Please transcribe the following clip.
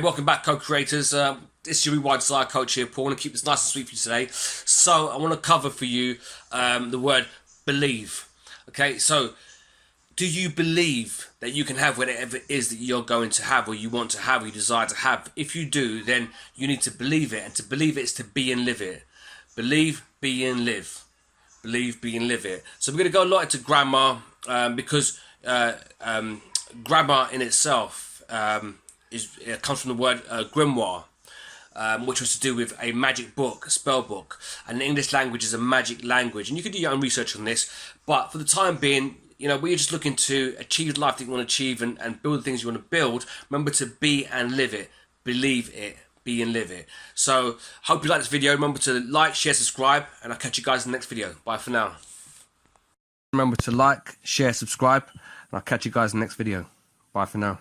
welcome back, co-creators. This is your Rewire Desire Coach here, Paul, and keep this nice and sweet for you today. So I want to cover for you the word believe. Okay, so do you believe that you can have whatever it is that you're going to have, or you want to have, or you desire to have? If you do, then you need to believe it, and to believe it is to be and live it. Believe, be and live. Believe, be and live it. So we're going to go a lot into grammar because grammar in itself comes from the word grimoire, which was to do with a magic book, a spell book. And the English language is a magic language, and you can do your own research on this. But for the time being, you know, we're just looking to achieve the life that you want to achieve and build the things you want to build. Remember to be and live it. Believe it. Be and live it. So, hope you like this video. Remember to like, share, subscribe, and I'll catch you guys in the next video. Bye for now. Remember to like, share, subscribe, and I'll catch you guys in the next video. Bye for now.